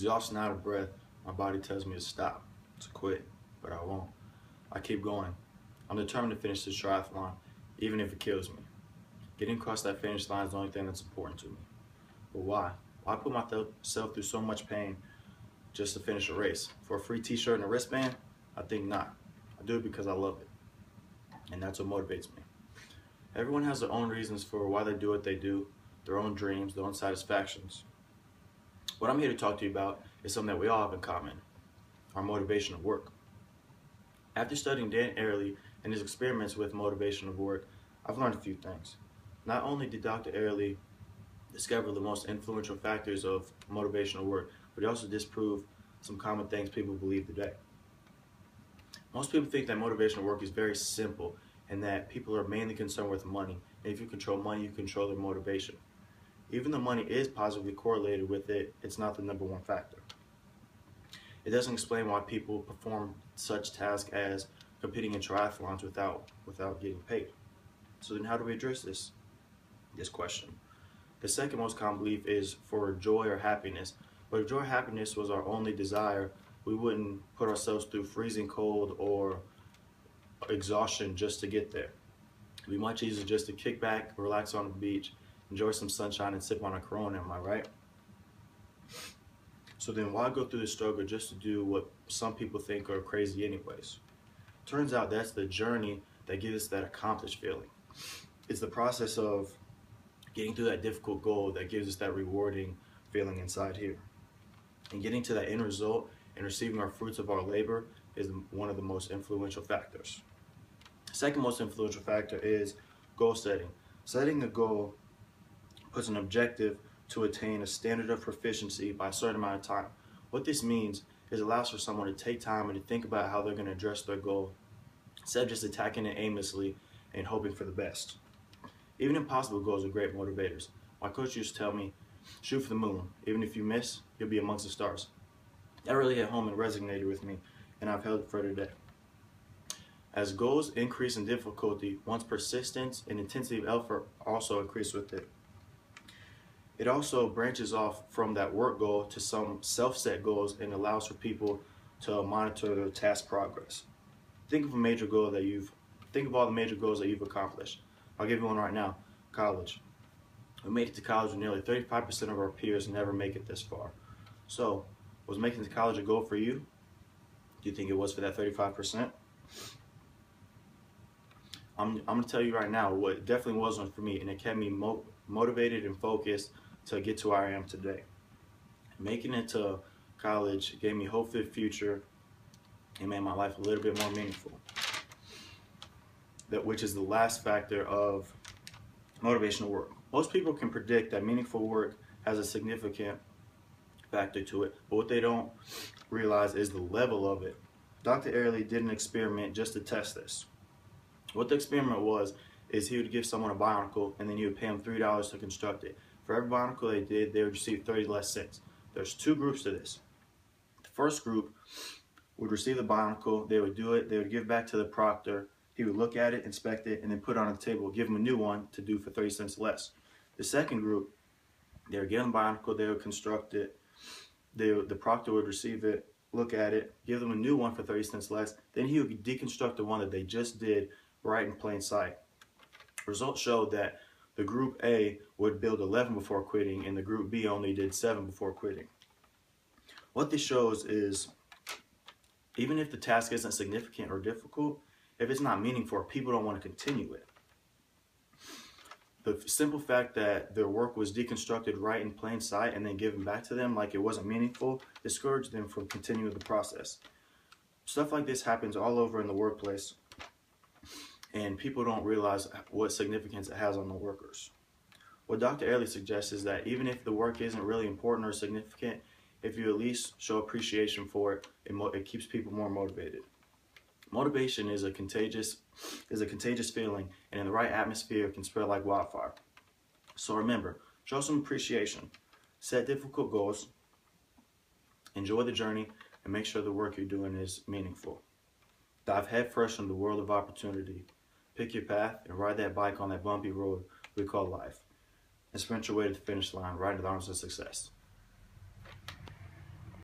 Exhausted and out of breath, my body tells me to stop, to quit, but I won't. I keep going. I'm determined to finish this triathlon, even if it kills me. Getting across that finish line is the only thing that's important to me. But why? Why put myself through so much pain just to finish a race? For a free t-shirt and a wristband? I think not. I do it because I love it. And that's what motivates me. Everyone has their own reasons for why they do what they do, their own dreams, their own satisfactions. What I'm here to talk to you about is something that we all have in common, our motivation of work. After studying Dan Ariely and his experiments with motivation of work, I've learned a few things. Not only did Dr. Ariely discover the most influential factors of motivational work, but he also disproved some common things people believe today. Most people think that motivational work is very simple and that people are mainly concerned with money. And if you control money, you control their motivation. Even though money is positively correlated with it, it's not the number one factor. It doesn't explain why people perform such tasks as competing in triathlons without getting paid. So then how do we address this question? The second most common belief is for joy or happiness. But if joy or happiness was our only desire, we wouldn't put ourselves through freezing cold or exhaustion just to get there. It'd be much easier just to kick back, relax on the beach, enjoy some sunshine, and sip on a Corona, am I right? So then why go through the struggle just to do what some people think are crazy anyways? Turns out that's the journey that gives us that accomplished feeling. It's the process of getting through that difficult goal that gives us that rewarding feeling inside here. And getting to that end result and receiving our fruits of our labor is one of the most influential factors. The second most influential factor is goal setting. Setting a goal puts an objective to attain a standard of proficiency by a certain amount of time. What this means is it allows for someone to take time and to think about how they're going to address their goal instead of just attacking it aimlessly and hoping for the best. Even impossible goals are great motivators. My coach used to tell me, shoot for the moon. Even if you miss, you'll be amongst the stars. That really hit home and resonated with me, and I've held it for today. As goals increase in difficulty, one's persistence and intensity of effort also increase with it. It also branches off from that work goal to some self-set goals and allows for people to monitor their task progress. Think of all the major goals that you've accomplished. I'll give you one right now, college. We made it to college with nearly 35% of our peers never make it this far. So, was making it to college a goal for you? Do you think it was for that 35%? I'm going to tell you right now what it definitely wasn't for me, and it kept me motivated and focused to get to where I am today. Making it to college gave me hope for the future and made my life a little bit more meaningful. Which is the last factor of motivational work. Most people can predict that meaningful work has a significant factor to it, but what they don't realize is the level of it. Dr. Ariely did an experiment just to test this. What the experiment was is he would give someone a bionicle and then he would pay them $3 to construct it. For every bionicle they did, they would receive 30 less cents. There's two groups to this. The first group would receive the bionicle, they would do it, they would give it back to the proctor, he would look at it, inspect it, and then put it on the table, give him a new one to do for 30 cents less. The second group, they would get the bionicle, they would construct it, the proctor would receive it, look at it, give them a new one for 30 cents less, then he would deconstruct the one that they just did right in plain sight. Results showed that the group A would build 11 before quitting and the group B only did 7 before quitting. What this shows is even if the task isn't significant or difficult, if it's not meaningful, people don't want to continue it. The simple fact that their work was deconstructed right in plain sight and then given back to them like it wasn't meaningful discouraged them from continuing the process. Stuff like this happens all over in the workplace, and people don't realize what significance it has on the workers. What Dr. Ariely suggests is that even if the work isn't really important or significant, if you at least show appreciation for it, it keeps people more motivated. Motivation is a contagious feeling, and in the right atmosphere it can spread like wildfire. So remember, show some appreciation, set difficult goals, enjoy the journey, and make sure the work you're doing is meaningful. Dive headfirst into the world of opportunity. Pick your path and ride that bike on that bumpy road we call life. And sprint your way to the finish line right into the arms of success.